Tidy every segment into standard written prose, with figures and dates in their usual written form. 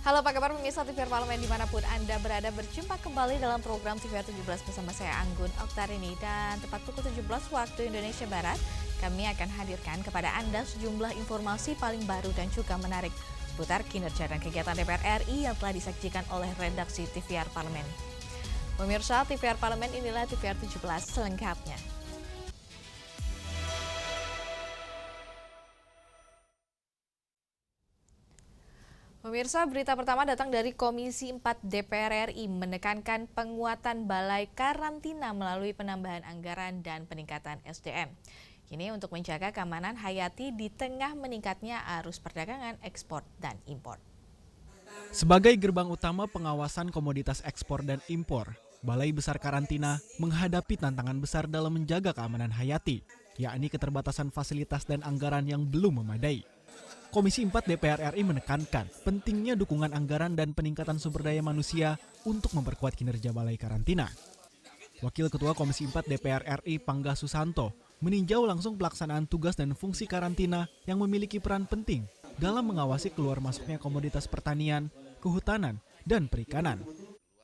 Halo, apa kabar pemirsa TVR Parlemen dimanapun Anda berada, berjumpa kembali dalam program TVR 17 bersama saya Anggun Oktarini. Dan tepat pukul 17 waktu Indonesia Barat, kami akan hadirkan kepada Anda sejumlah informasi paling baru dan juga menarik seputar kinerja dan kegiatan DPR RI yang telah disajikan oleh redaksi TVR Parlemen. Pemirsa TVR Parlemen, inilah TVR 17 selengkapnya. Pemirsa, berita pertama datang dari Komisi 4 DPR RI menekankan penguatan balai karantina melalui penambahan anggaran dan peningkatan SDM. Ini untuk menjaga keamanan hayati di tengah meningkatnya arus perdagangan ekspor dan impor. Sebagai gerbang utama pengawasan komoditas ekspor dan impor, Balai Besar Karantina menghadapi tantangan besar dalam menjaga keamanan hayati, yakni keterbatasan fasilitas dan anggaran yang belum memadai. Komisi 4 DPR RI menekankan pentingnya dukungan anggaran dan peningkatan sumber daya manusia untuk memperkuat kinerja Balai Karantina. Wakil Ketua Komisi 4 DPR RI Pangga Susanto meninjau langsung pelaksanaan tugas dan fungsi karantina yang memiliki peran penting dalam mengawasi keluar masuknya komoditas pertanian, kehutanan, dan perikanan.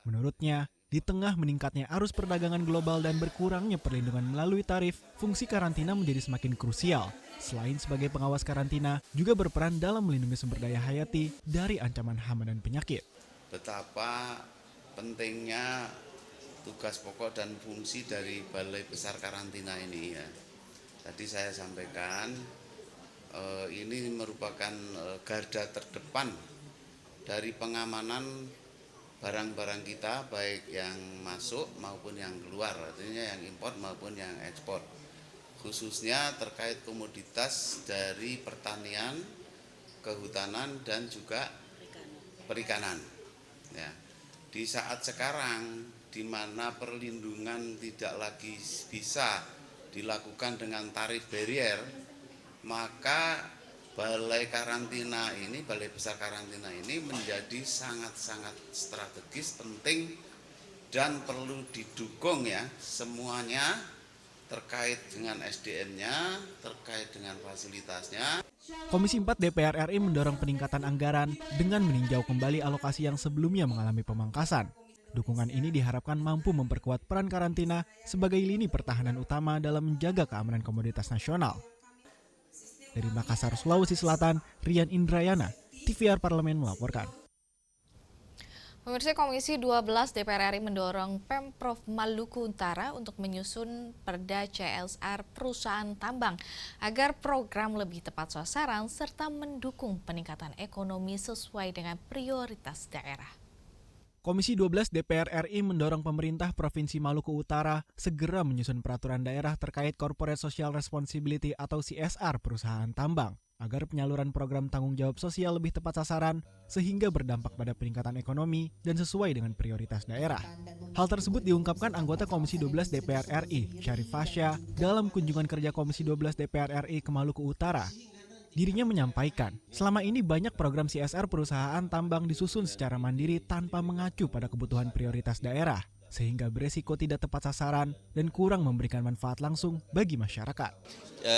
Menurutnya, di tengah meningkatnya arus perdagangan global dan berkurangnya perlindungan melalui tarif, fungsi karantina menjadi semakin krusial. Selain sebagai pengawas karantina, juga berperan dalam melindungi sumber daya hayati dari ancaman hama dan penyakit. Betapa pentingnya tugas pokok dan fungsi dari Balai Besar Karantina ini ya. Tadi saya sampaikan, ini merupakan garda terdepan dari pengamanan barang-barang kita, baik yang masuk maupun yang keluar, artinya yang impor maupun yang ekspor. Khususnya terkait komoditas dari pertanian, kehutanan, dan juga perikanan. Ya. Di saat sekarang, di mana perlindungan tidak lagi bisa dilakukan dengan tarif barrier, maka Balai Karantina ini, Balai Besar Karantina ini menjadi sangat-sangat strategis, penting, dan perlu didukung ya semuanya terkait dengan SDM-nya, terkait dengan fasilitasnya. Komisi 4 DPR RI mendorong peningkatan anggaran dengan meninjau kembali alokasi yang sebelumnya mengalami pemangkasan. Dukungan ini diharapkan mampu memperkuat peran karantina sebagai lini pertahanan utama dalam menjaga keamanan komoditas nasional. Dari Makassar, Sulawesi Selatan, Rian Indrayana, TVR Parlemen melaporkan. Pemirsa, Komisi 12 DPR RI mendorong Pemprov Maluku Utara untuk menyusun Perda CSR perusahaan tambang agar program lebih tepat sasaran serta mendukung peningkatan ekonomi sesuai dengan prioritas daerah. Komisi 12 DPR RI mendorong pemerintah Provinsi Maluku Utara segera menyusun peraturan daerah terkait Corporate Social Responsibility atau CSR perusahaan tambang, agar penyaluran program tanggung jawab sosial lebih tepat sasaran sehingga berdampak pada peningkatan ekonomi dan sesuai dengan prioritas daerah. Hal tersebut diungkapkan anggota Komisi 12 DPR RI, Syarif Fasya, dalam kunjungan kerja Komisi 12 DPR RI ke Maluku Utara. Dirinya menyampaikan, selama ini banyak program CSR perusahaan tambang disusun secara mandiri tanpa mengacu pada kebutuhan prioritas daerah, sehingga beresiko tidak tepat sasaran dan kurang memberikan manfaat langsung bagi masyarakat.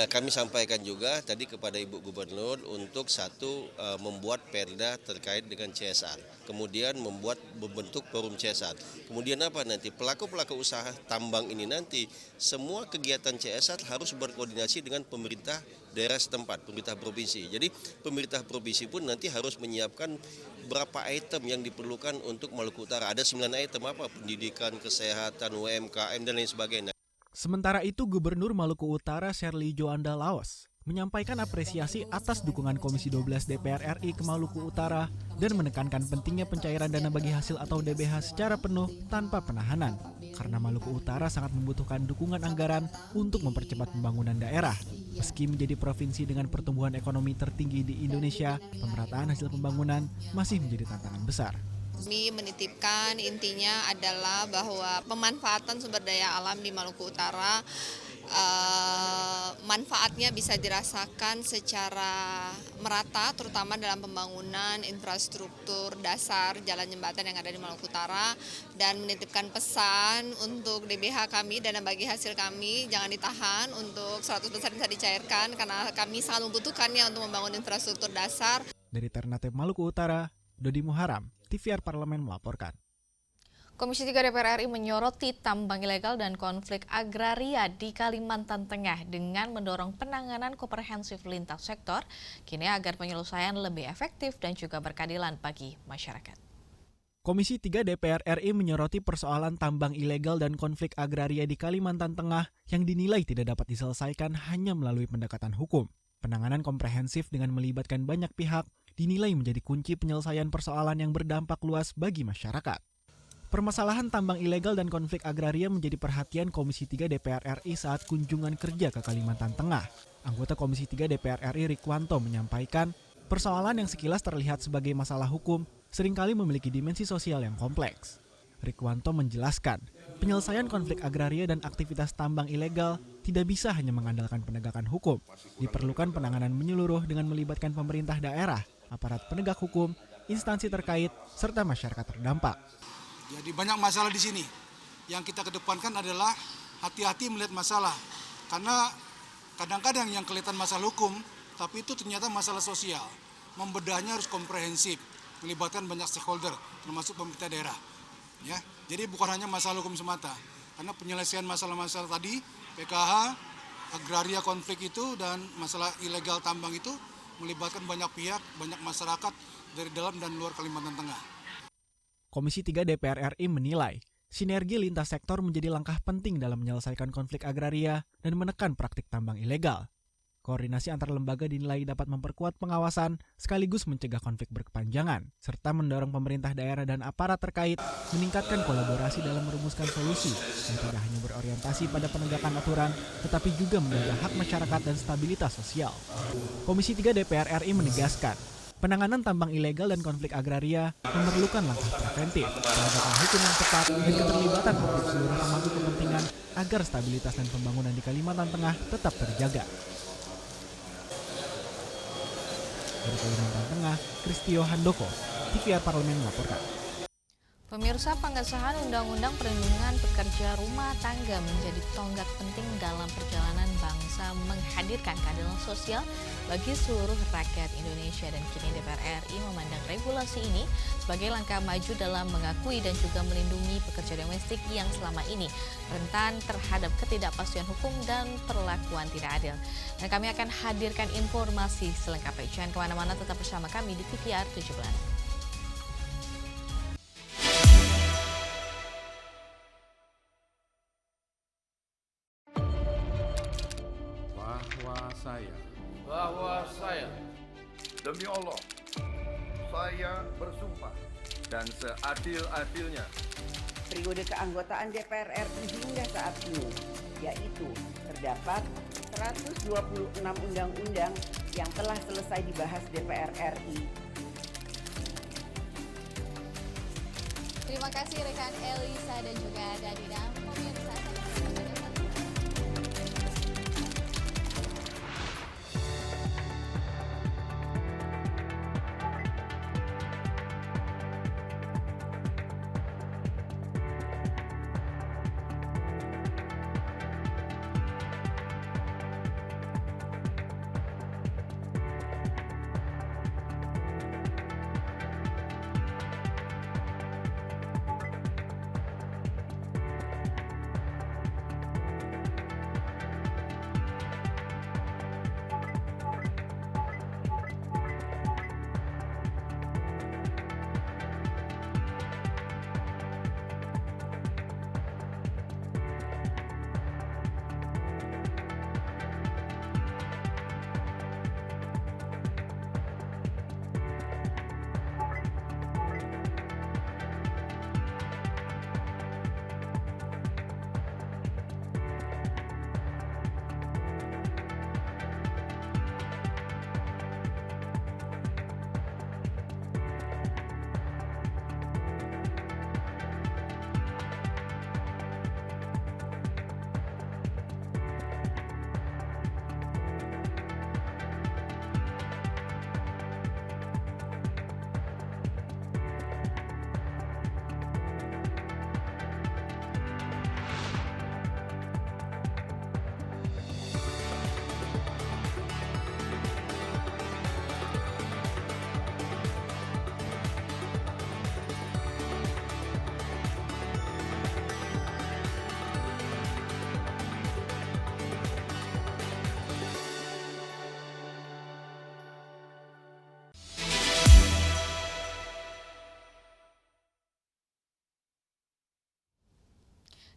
Kami sampaikan juga tadi kepada Ibu Gubernur untuk membuat perda terkait dengan CSR, kemudian membentuk forum CSR. Kemudian apa nanti pelaku-pelaku usaha tambang ini nanti semua kegiatan CSR harus berkoordinasi dengan pemerintah daerah setempat, pemerintah provinsi. Jadi pemerintah provinsi pun nanti harus menyiapkan berapa item yang diperlukan untuk Maluku Utara. Ada 9 item apa? Pendidikan, kesehatan, UMKM, dan lain sebagainya. Sementara itu, Gubernur Maluku Utara Sherly Joanda Laos menyampaikan apresiasi atas dukungan Komisi 12 DPR RI ke Maluku Utara dan menekankan pentingnya pencairan dana bagi hasil atau DBH secara penuh tanpa penahanan, karena Maluku Utara sangat membutuhkan dukungan anggaran untuk mempercepat pembangunan daerah. Meski menjadi provinsi dengan pertumbuhan ekonomi tertinggi di Indonesia, pemerataan hasil pembangunan masih menjadi tantangan besar. Kami menitipkan intinya adalah bahwa pemanfaatan sumber daya alam di Maluku Utara manfaatnya bisa dirasakan secara merata, terutama dalam pembangunan infrastruktur dasar jalan jembatan yang ada di Maluku Utara, dan menitipkan pesan untuk DBH kami, dana bagi hasil kami jangan ditahan, untuk 100% bisa dicairkan karena kami sangat membutuhkannya untuk membangun infrastruktur dasar. Dari Ternate, Maluku Utara, Dodi Muharam, TVR Parlemen melaporkan. Komisi 3 DPR RI menyoroti tambang ilegal dan konflik agraria di Kalimantan Tengah dengan mendorong penanganan komprehensif lintas sektor kini agar penyelesaian lebih efektif dan juga berkeadilan bagi masyarakat. Komisi 3 DPR RI menyoroti persoalan tambang ilegal dan konflik agraria di Kalimantan Tengah yang dinilai tidak dapat diselesaikan hanya melalui pendekatan hukum. Penanganan komprehensif dengan melibatkan banyak pihak dinilai menjadi kunci penyelesaian persoalan yang berdampak luas bagi masyarakat. Permasalahan tambang ilegal dan konflik agraria menjadi perhatian Komisi 3 DPR RI saat kunjungan kerja ke Kalimantan Tengah. Anggota Komisi 3 DPR RI Rikwanto menyampaikan, persoalan yang sekilas terlihat sebagai masalah hukum seringkali memiliki dimensi sosial yang kompleks. Rikwanto menjelaskan, penyelesaian konflik agraria dan aktivitas tambang ilegal tidak bisa hanya mengandalkan penegakan hukum. Diperlukan penanganan menyeluruh dengan melibatkan pemerintah daerah, aparat penegak hukum, instansi terkait, serta masyarakat terdampak. Jadi banyak masalah di sini. Yang kita kedepankan adalah hati-hati melihat masalah. Karena kadang-kadang yang kelihatan masalah hukum, tapi itu ternyata masalah sosial. Membedahnya harus komprehensif, melibatkan banyak stakeholder, termasuk pemerintah daerah. Ya, jadi bukan hanya masalah hukum semata. Karena penyelesaian masalah-masalah tadi, PKH, agraria konflik itu, dan masalah ilegal tambang itu melibatkan banyak pihak, banyak masyarakat dari dalam dan luar Kalimantan Tengah. Komisi 3 DPR RI menilai, sinergi lintas sektor menjadi langkah penting dalam menyelesaikan konflik agraria dan menekan praktik tambang ilegal. Koordinasi antar lembaga dinilai dapat memperkuat pengawasan sekaligus mencegah konflik berkepanjangan, serta mendorong pemerintah daerah dan aparat terkait meningkatkan kolaborasi dalam merumuskan solusi yang tidak hanya berorientasi pada penegakan aturan, tetapi juga menjaga hak masyarakat dan stabilitas sosial. Komisi 3 DPR RI menegaskan, penanganan tambang ilegal dan konflik agraria memerlukan langkah preventif, penegakan hukum yang tepat, dan keterlibatan publik seluruh pemangku kepentingan agar stabilitas dan pembangunan di Kalimantan Tengah tetap terjaga. Dari Kalimantan Tengah, Kristio Handoko, TVR Parlemen melaporkan. Pemirsa, pengesahan Undang-Undang Perlindungan Pekerja Rumah Tangga menjadi tonggak penting dalam perjalanan bangsa menghadirkan keadilan sosial bagi seluruh rakyat Indonesia, dan kini DPR RI memandang regulasi ini sebagai langkah maju dalam mengakui dan juga melindungi pekerja domestik yang selama ini rentan terhadap ketidakpastian hukum dan perlakuan tidak adil. Dan kami akan hadirkan informasi selengkapnya. Jangan kemana-mana, tetap bersama kami di TVR 17. bahwa saya demi Allah saya bersumpah dan seadil-adilnya periode keanggotaan DPR RI hingga saat ini, yaitu terdapat 126 undang-undang yang telah selesai dibahas DPR RI. Terima kasih rekan Elisa dan juga Dadina. Pemirsa,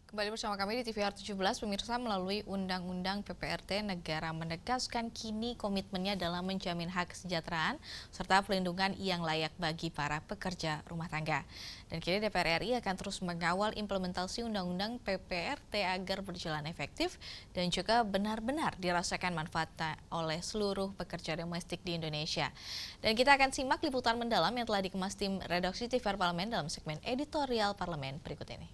Kembali bersama kami di TVR 17, pemirsa. Melalui Undang-Undang PPRT, negara menegaskan kini komitmennya dalam menjamin hak kesejahteraan serta pelindungan yang layak bagi para pekerja rumah tangga. Dan kini DPR RI akan terus mengawal implementasi Undang-Undang PPRT agar berjalan efektif dan juga benar-benar dirasakan manfaatnya oleh seluruh pekerja domestik di Indonesia. Dan kita akan simak liputan mendalam yang telah dikemas tim redaksi TVR Parlemen dalam segmen editorial Parlemen berikut ini.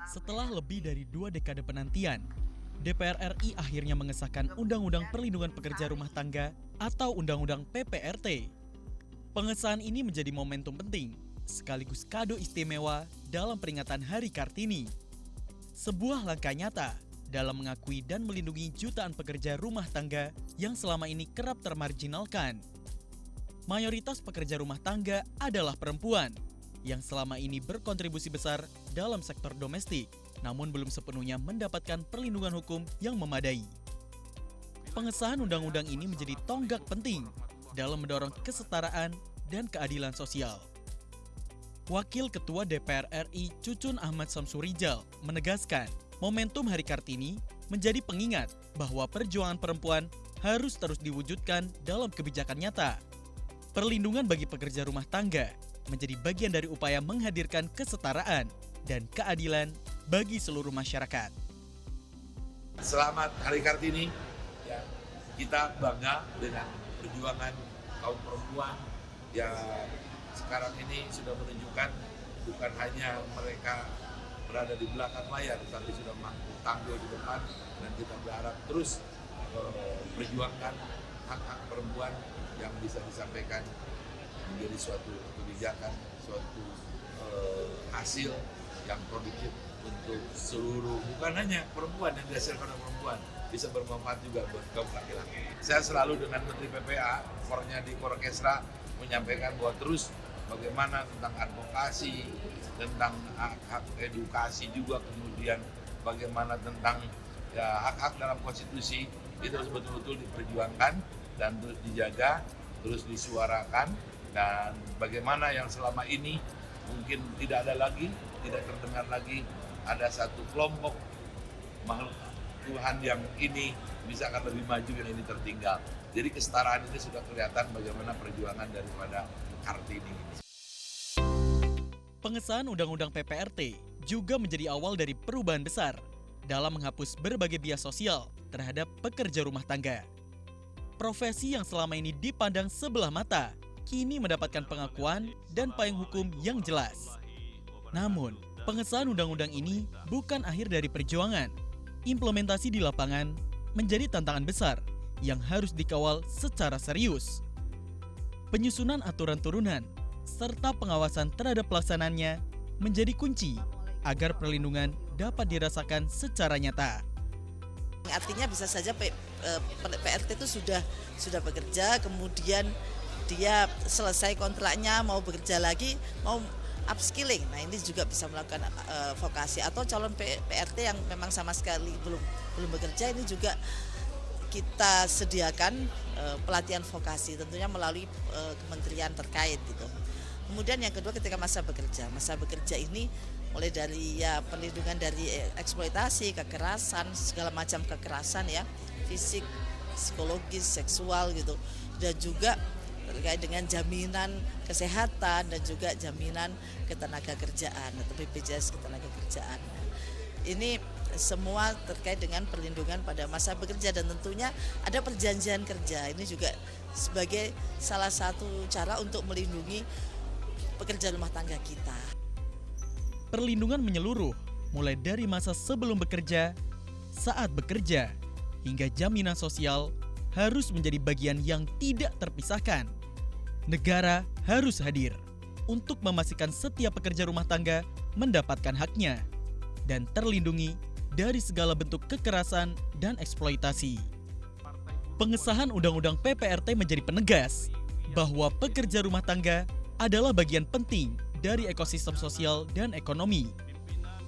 Setelah lebih dari 2 dekade penantian, DPR RI akhirnya mengesahkan Undang-Undang Perlindungan Pekerja Rumah Tangga atau Undang-Undang PPRT. Pengesahan ini menjadi momentum penting, sekaligus kado istimewa dalam peringatan Hari Kartini. Sebuah langkah nyata dalam mengakui dan melindungi jutaan pekerja rumah tangga yang selama ini kerap termarginalkan. Mayoritas pekerja rumah tangga adalah perempuan yang selama ini berkontribusi besar dalam sektor domestik, namun belum sepenuhnya mendapatkan perlindungan hukum yang memadai. Pengesahan undang-undang ini menjadi tonggak penting dalam mendorong kesetaraan dan keadilan sosial. Wakil Ketua DPR RI Cucun Ahmad Samsurijal menegaskan, momentum Hari Kartini menjadi pengingat bahwa perjuangan perempuan harus terus diwujudkan dalam kebijakan nyata. Perlindungan bagi pekerja rumah tangga menjadi bagian dari upaya menghadirkan kesetaraan dan keadilan bagi seluruh masyarakat. Selamat Hari Kartini. Ya, kita bangga dengan perjuangan kaum perempuan yang sekarang ini sudah menunjukkan bukan hanya mereka berada di belakang layar, tetapi sudah mampu tampil di depan, dan kita berharap terus perjuangkan hak-hak perempuan yang bisa disampaikan menjadi suatu kebijakan, suatu hasil yang produktif untuk seluruh, bukan hanya perempuan yang dihasilkan oleh perempuan, bisa bermanfaat juga buat kaum laki-laki. Saya selalu dengan Menteri PPA, kornya di Korkesra, menyampaikan bahwa terus bagaimana tentang advokasi, tentang hak-hak edukasi juga, kemudian bagaimana tentang hak-hak dalam konstitusi, itu harus betul-betul diperjuangkan dan terus dijaga, terus disuarakan. Dan bagaimana yang selama ini mungkin tidak ada lagi, tidak terdengar lagi, ada satu kelompok makhluk Tuhan yang ini bisa akan lebih maju, yang ini tertinggal. Jadi kesetaraan ini sudah kelihatan bagaimana perjuangan daripada Kartini ini. Pengesahan Undang-Undang PPRT juga menjadi awal dari perubahan besar dalam menghapus berbagai bias sosial terhadap pekerja rumah tangga. Profesi yang selama ini dipandang sebelah mata kini mendapatkan pengakuan dan payung hukum yang jelas. Namun, pengesahan undang-undang ini bukan akhir dari perjuangan. Implementasi di lapangan menjadi tantangan besar yang harus dikawal secara serius. Penyusunan aturan turunan serta pengawasan terhadap pelaksanaannya menjadi kunci agar perlindungan dapat dirasakan secara nyata. Artinya bisa saja PPRT itu sudah bekerja, kemudian dia selesai kontraknya, mau bekerja lagi, mau upskilling. Nah, ini juga bisa melakukan vokasi, atau calon PRT yang memang sama sekali belum bekerja, ini juga kita sediakan pelatihan vokasi, tentunya melalui kementerian terkait gitu. Kemudian yang kedua, ketika masa bekerja ini mulai dari perlindungan dari eksploitasi, kekerasan, segala macam kekerasan ya, fisik, psikologis, seksual gitu, dan juga terkait dengan jaminan kesehatan dan juga jaminan ketenagakerjaan atau BPJS ketenagakerjaan. Ini semua terkait dengan perlindungan pada masa bekerja, dan tentunya ada perjanjian kerja. Ini juga sebagai salah satu cara untuk melindungi pekerja rumah tangga kita. Perlindungan menyeluruh, mulai dari masa sebelum bekerja, saat bekerja, hingga jaminan sosial harus menjadi bagian yang tidak terpisahkan. Negara harus hadir untuk memastikan setiap pekerja rumah tangga mendapatkan haknya dan terlindungi dari segala bentuk kekerasan dan eksploitasi. Pengesahan Undang-Undang PPRT menjadi penegas bahwa pekerja rumah tangga adalah bagian penting dari ekosistem sosial dan ekonomi.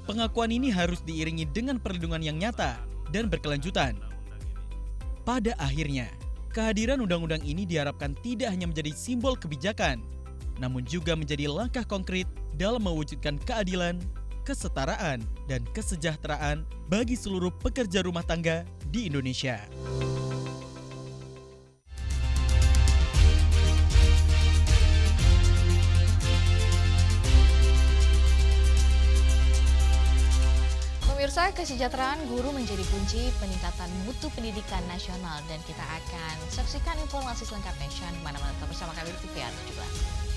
pengakuan ini harus diiringi dengan perlindungan yang nyata dan berkelanjutan. Pada akhirnya, kehadiran undang-undang ini diharapkan tidak hanya menjadi simbol kebijakan, namun juga menjadi langkah konkret dalam mewujudkan keadilan, kesetaraan, dan kesejahteraan bagi seluruh pekerja rumah tangga di Indonesia. Pemirsa, kesejahteraan guru menjadi kunci peningkatan mutu pendidikan nasional, dan kita akan saksikan informasi selengkapnya. Jangan kemana-mana, tetap bersama kami di TVR 17.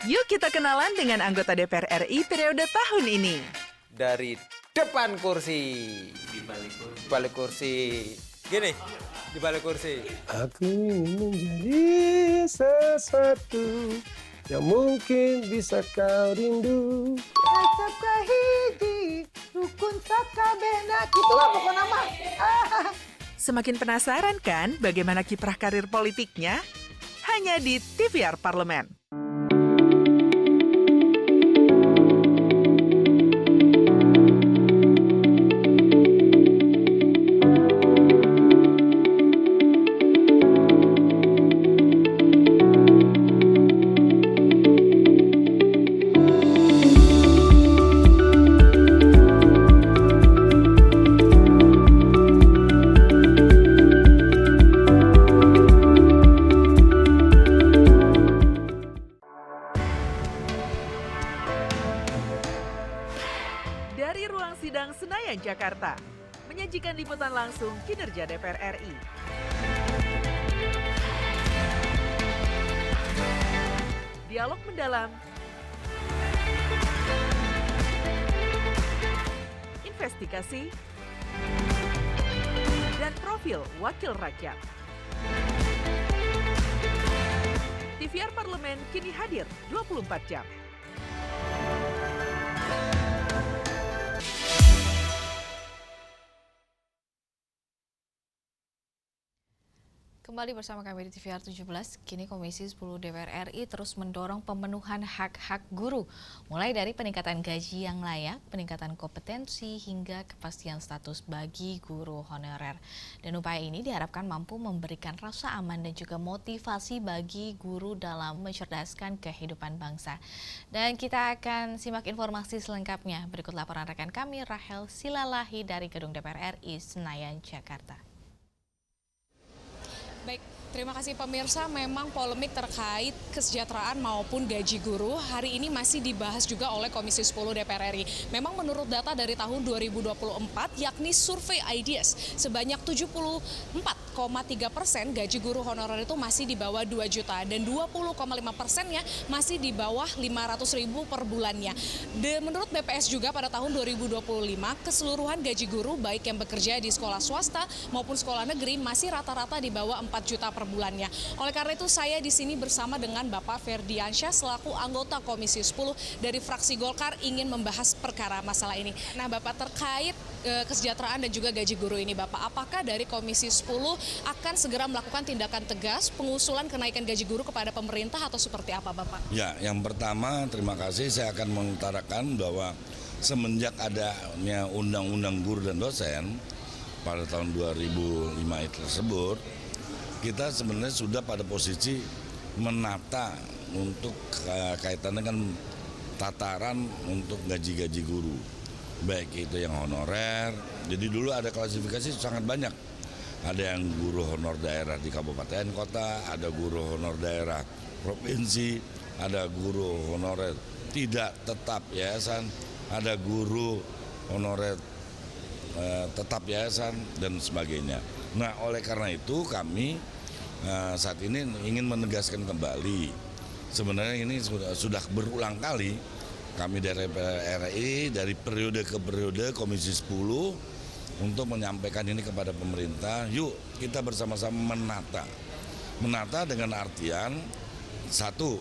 Yuk kita kenalan dengan anggota DPR RI periode tahun ini. Dari depan kursi. Di balik kursi. Gini, di balik kursi. Aku ingin menjadi sesuatu yang mungkin bisa kau rindu. Acap kahiji, rukun sakabena. Itulah pokok nama. Semakin penasaran kan bagaimana kiprah karir politiknya? Hanya di TVR Parlemen. Dari ruang sidang Senayan, Jakarta, menyajikan liputan langsung kinerja DPR RI. Dialog mendalam, investigasi, dan profil wakil rakyat. TVR Parlemen kini hadir 24 jam. Kembali bersama kami di TVR 17, kini Komisi 10 DPR RI terus mendorong pemenuhan hak-hak guru, mulai dari peningkatan gaji yang layak, peningkatan kompetensi, hingga kepastian status bagi guru honorer. Dan upaya ini diharapkan mampu memberikan rasa aman dan juga motivasi bagi guru dalam mencerdaskan kehidupan bangsa. Dan kita akan simak informasi selengkapnya. Berikut laporan rekan kami Rahel Silalahi dari Gedung DPR RI Senayan, Jakarta. Baik, terima kasih pemirsa. Memang polemik terkait kesejahteraan maupun gaji guru hari ini masih dibahas juga oleh Komisi 10 DPR RI. Memang menurut data dari tahun 2024, yakni survei IDS, sebanyak 74,3% gaji guru honorer itu masih di bawah 2 juta dan 20,5%-nya masih di bawah 500.000 per bulannya. Menurut BPS juga pada tahun 2025, keseluruhan gaji guru baik yang bekerja di sekolah swasta maupun sekolah negeri masih rata-rata di bawah 4 juta per bulannya. Oleh karena itu saya di sini bersama dengan Bapak Ferdiansyah selaku anggota Komisi 10 dari fraksi Golkar ingin membahas perkara masalah ini. Nah, Bapak, terkait kesejahteraan dan juga gaji guru ini, Bapak, apakah dari Komisi 10 akan segera melakukan tindakan tegas pengusulan kenaikan gaji guru kepada pemerintah atau seperti apa, Bapak? Ya, yang pertama terima kasih, saya akan mengutarakan bahwa semenjak adanya Undang-Undang Guru dan Dosen pada tahun 2005 itu tersebut, kita sebenarnya sudah pada posisi menata untuk kaitannya dengan tataran untuk gaji-gaji guru, baik itu yang honorer. Jadi dulu ada klasifikasi sangat banyak, ada yang guru honor daerah di kabupaten kota, ada guru honor daerah provinsi, ada guru honorer tidak tetap yayasan, ada guru honorer tetap yayasan dan sebagainya. Nah, oleh karena itu kami saat ini ingin menegaskan kembali, sebenarnya ini sudah berulang kali kami dari RI dari periode ke periode Komisi 10 untuk menyampaikan ini kepada pemerintah. Yuk kita bersama-sama menata dengan artian satu,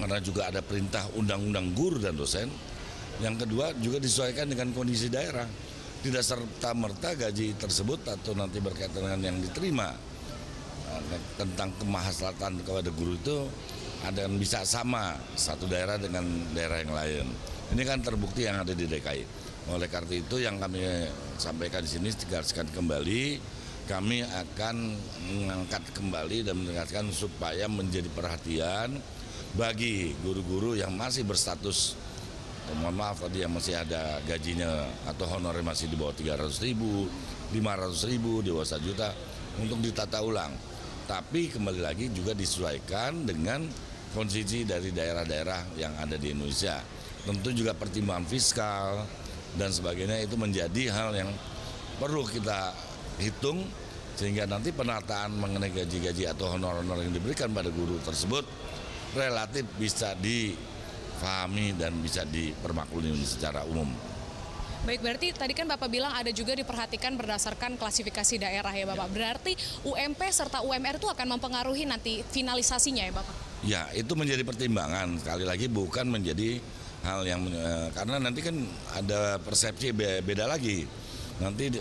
karena juga ada perintah Undang-Undang Guru dan Dosen. Yang kedua juga disesuaikan dengan kondisi daerah. Tidak serta-merta gaji tersebut atau nanti berkaitan dengan yang diterima tentang kemaslahatan kepada guru itu ada yang bisa sama satu daerah dengan daerah yang lain. Ini kan terbukti yang ada di DKI. Oleh karena itu yang kami sampaikan di sini tegaskan kembali, kami akan mengangkat kembali dan menegaskan supaya menjadi perhatian bagi guru-guru yang masih berstatus, mohon maaf tadi yang masih ada gajinya atau honorer masih di bawah 300.000, 500.000, di bawah 1 juta untuk ditata ulang. Tapi kembali lagi juga disesuaikan dengan kondisi dari daerah-daerah yang ada di Indonesia. Tentu juga pertimbangan fiskal dan sebagainya itu menjadi hal yang perlu kita hitung sehingga nanti penataan mengenai gaji-gaji atau honor-honor yang diberikan pada guru tersebut relatif bisa difahami dan bisa dipermaklumi secara umum. Baik, berarti tadi kan Bapak bilang ada juga diperhatikan berdasarkan klasifikasi daerah ya Bapak. Berarti UMP serta UMR itu akan mempengaruhi nanti finalisasinya ya Bapak? Ya, itu menjadi pertimbangan. Sekali lagi bukan menjadi hal yang karena nanti kan ada persepsi beda lagi. Nanti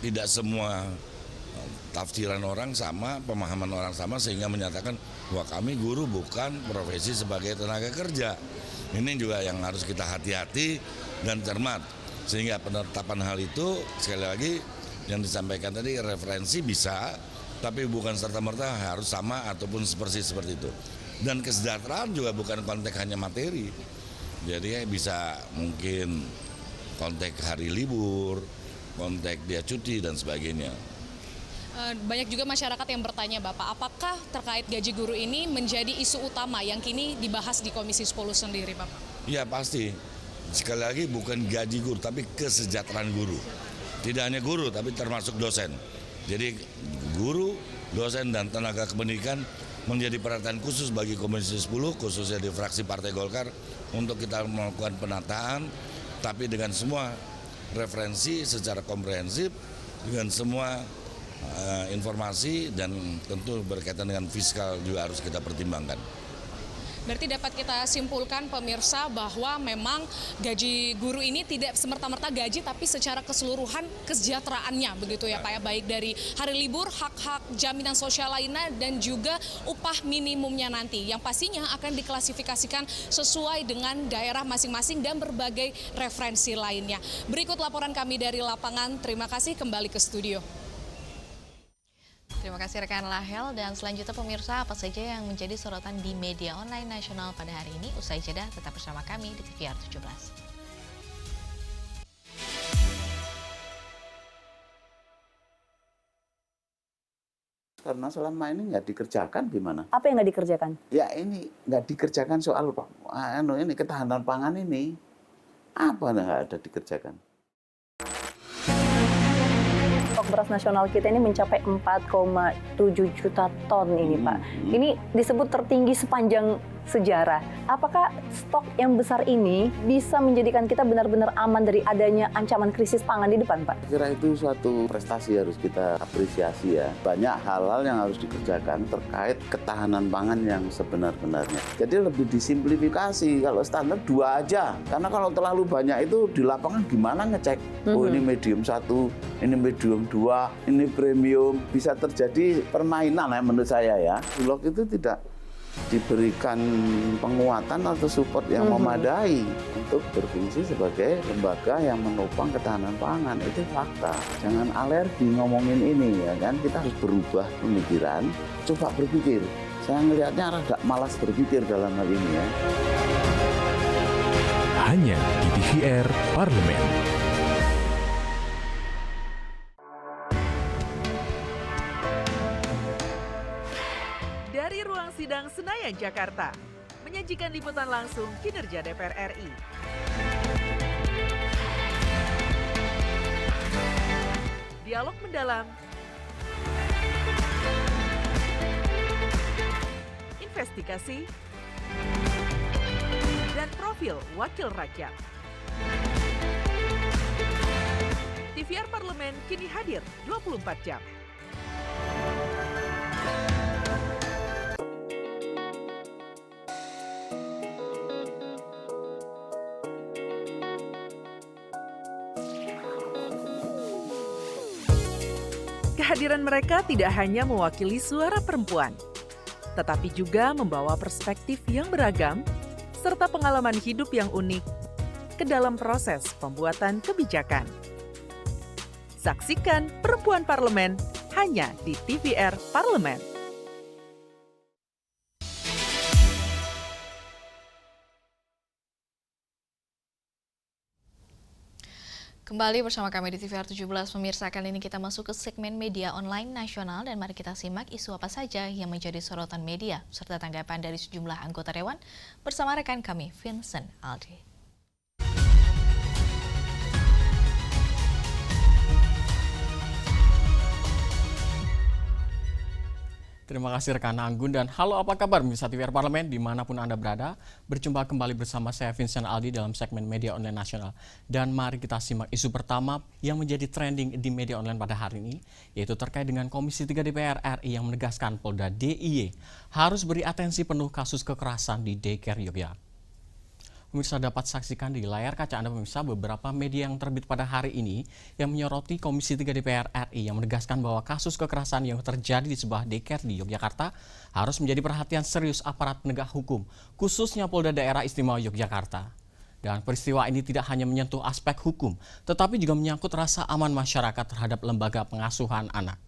tidak semua tafsiran orang sama, pemahaman orang sama sehingga menyatakan bahwa kami guru bukan profesi sebagai tenaga kerja. Ini juga yang harus kita hati-hati dan cermat. Sehingga penetapan hal itu sekali lagi yang disampaikan tadi referensi bisa, tapi bukan serta-merta harus sama ataupun seperti itu. Dan kesejahteraan juga bukan konteks hanya materi. Jadi bisa mungkin konteks hari libur, konteks dia cuti dan sebagainya. Banyak juga masyarakat yang bertanya Bapak, apakah terkait gaji guru ini menjadi isu utama yang kini dibahas di Komisi 10 sendiri Bapak? Ya pasti. Sekali lagi bukan gaji guru tapi kesejahteraan guru. Tidak hanya guru tapi termasuk dosen. Jadi guru, dosen dan tenaga kependidikan menjadi perhatian khusus bagi Komisi 10 khususnya di fraksi Partai Golkar untuk kita melakukan penataan tapi dengan semua referensi secara komprehensif dengan semua informasi dan tentu berkaitan dengan fiskal juga harus kita pertimbangkan. Berarti dapat kita simpulkan pemirsa bahwa memang gaji guru ini tidak semerta-merta gaji tapi secara keseluruhan kesejahteraannya begitu ya Pak ya, baik dari hari libur, hak-hak jaminan sosial lainnya dan juga upah minimumnya nanti yang pastinya akan diklasifikasikan sesuai dengan daerah masing-masing dan berbagai referensi lainnya. Berikut laporan kami dari lapangan, terima kasih, kembali ke studio. Terima kasih rekan Lahel, dan selanjutnya pemirsa apa saja yang menjadi sorotan di media online nasional pada hari ini? Usai jeda tetap bersama kami di TVR 17. Karena selama ini nggak dikerjakan gimana? Apa yang nggak dikerjakan? Ya ini nggak dikerjakan soal ini ketahanan pangan ini. Apa nggak ada dikerjakan? Stok beras nasional kita ini mencapai 4,7 juta ton ini Pak. Ini disebut tertinggi sepanjang sejarah. Apakah stok yang besar ini bisa menjadikan kita benar-benar aman dari adanya ancaman krisis pangan di depan Pak? Kira itu suatu prestasi harus kita apresiasi ya. Banyak hal-hal yang harus dikerjakan terkait ketahanan pangan yang sebenar-benarnya. Jadi lebih disimplifikasi, kalau standar 2 aja. Karena kalau terlalu banyak itu di lapangan gimana ngecek? Oh ini medium 1, ini medium 2, ini premium. Bisa terjadi permainan ya menurut saya ya. Bulog itu tidak diberikan penguatan atau support yang memadai untuk berfungsi sebagai lembaga yang menopang ketahanan pangan. Itu fakta. Jangan alergi ngomongin ini ya kan. Kita harus berubah pemikiran, coba berpikir. Saya ngelihatnya rada malas berpikir dalam hal ini ya. Hanya di TVR Parlemen. Dari ruang sidang Senayan, Jakarta, menyajikan liputan langsung kinerja DPR RI. Dialog mendalam, investigasi, dan profil wakil rakyat. TVR Parlemen kini hadir 24 jam. Kehadiran mereka tidak hanya mewakili suara perempuan, tetapi juga membawa perspektif yang beragam serta pengalaman hidup yang unik ke dalam proses pembuatan kebijakan. Saksikan Perempuan Parlemen hanya di TVR Parlemen. Kembali bersama kami di TVR 17, pemirsa. Kali ini kita masuk ke segmen media online nasional dan mari kita simak isu apa saja yang menjadi sorotan media serta tanggapan dari sejumlah anggota Dewan bersama rekan kami Vincent Aldi. Terima kasih rekan Anggun dan halo apa kabar pemirsa TVR Parlemen dimanapun Anda berada. Berjumpa kembali bersama saya Vincent Aldi dalam segmen media online nasional. Dan mari kita simak isu pertama yang menjadi trending di media online pada hari ini, yaitu terkait dengan Komisi 3 DPR RI yang menegaskan Polda DIY harus beri atensi penuh kasus kekerasan di daycare Yogyakarta. Pemirsa dapat saksikan di layar kaca Anda pemirsa beberapa media yang terbit pada hari ini yang menyoroti Komisi 3 DPR RI yang menegaskan bahwa kasus kekerasan yang terjadi di sebuah daycare di Yogyakarta harus menjadi perhatian serius aparat penegak hukum, khususnya Polda Daerah Istimewa Yogyakarta. Dan peristiwa ini tidak hanya menyentuh aspek hukum, tetapi juga menyangkut rasa aman masyarakat terhadap lembaga pengasuhan anak.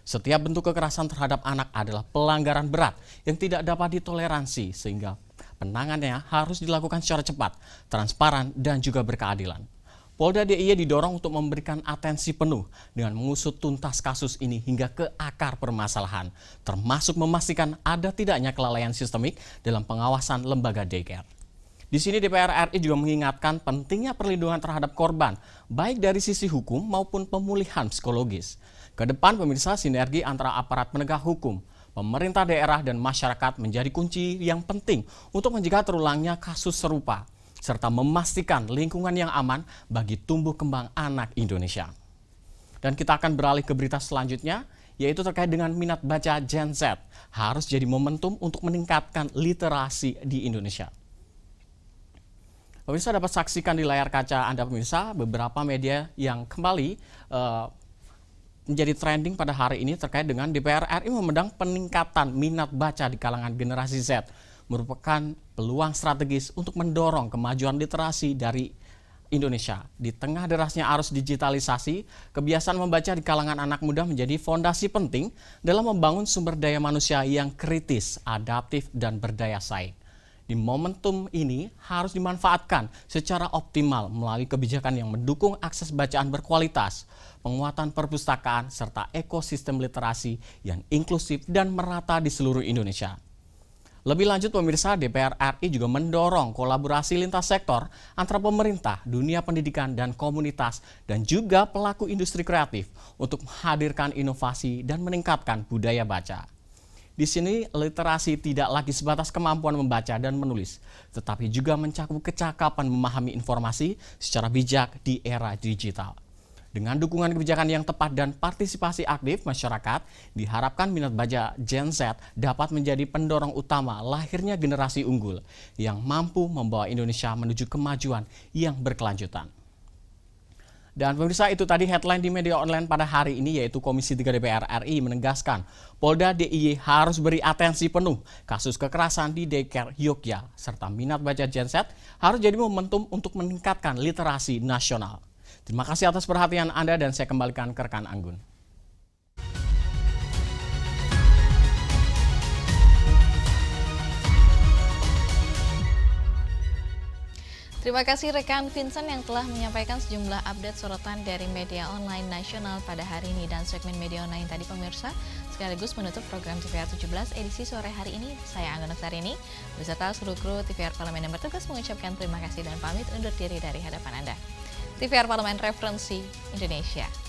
Setiap bentuk kekerasan terhadap anak adalah pelanggaran berat yang tidak dapat ditoleransi sehingga penanganannya harus dilakukan secara cepat, transparan, dan juga berkeadilan. Polda DIY didorong untuk memberikan atensi penuh dengan mengusut tuntas kasus ini hingga ke akar permasalahan, termasuk memastikan ada tidaknya kelalaian sistemik dalam pengawasan lembaga daycare. Di sini DPR RI juga mengingatkan pentingnya perlindungan terhadap korban, baik dari sisi hukum maupun pemulihan psikologis. Ke depan pemirsa, sinergi antara aparat penegak hukum, pemerintah daerah dan masyarakat menjadi kunci yang penting untuk mencegah terulangnya kasus serupa, serta memastikan lingkungan yang aman bagi tumbuh kembang anak Indonesia. Dan kita akan beralih ke berita selanjutnya, yaitu terkait dengan minat baca Gen Z harus jadi momentum untuk meningkatkan literasi di Indonesia. Pemirsa dapat saksikan di layar kaca Anda pemirsa beberapa media yang kembali menjadi trending pada hari ini terkait dengan DPR RI memandang peningkatan minat baca di kalangan generasi Z merupakan peluang strategis untuk mendorong kemajuan literasi dari Indonesia. Di tengah derasnya arus digitalisasi, kebiasaan membaca di kalangan anak muda menjadi fondasi penting dalam membangun sumber daya manusia yang kritis, adaptif, dan berdaya saing. Di momentum ini harus dimanfaatkan secara optimal melalui kebijakan yang mendukung akses bacaan berkualitas, penguatan perpustakaan, serta ekosistem literasi yang inklusif dan merata di seluruh Indonesia. Lebih lanjut pemirsa, DPR RI juga mendorong kolaborasi lintas sektor antara pemerintah, dunia pendidikan dan komunitas, dan juga pelaku industri kreatif untuk menghadirkan inovasi dan meningkatkan budaya baca. Di sini literasi tidak lagi sebatas kemampuan membaca dan menulis, tetapi juga mencakup kecakapan memahami informasi secara bijak di era digital. Dengan dukungan kebijakan yang tepat dan partisipasi aktif masyarakat, diharapkan minat baca Gen Z dapat menjadi pendorong utama lahirnya generasi unggul yang mampu membawa Indonesia menuju kemajuan yang berkelanjutan. Dan pemirsa, itu tadi headline di media online pada hari ini, yaitu Komisi 3 DPR RI menegaskan Polda DIY harus beri atensi penuh kasus kekerasan di daycare Yogyakarta, serta minat baca Gen Z harus jadi momentum untuk meningkatkan literasi nasional. Terima kasih atas perhatian Anda dan saya kembalikan ke rekan Anggun. Terima kasih rekan Vincent yang telah menyampaikan sejumlah update sorotan dari media online nasional pada hari ini. Dan segmen media online tadi pemirsa sekaligus menutup program TVR 17 edisi sore hari ini. Saya Anggun Oktarini beserta seluruh kru TVR Parlemen yang bertugas mengucapkan terima kasih dan pamit undur diri dari hadapan Anda. TVR Parlemen, referensi Indonesia.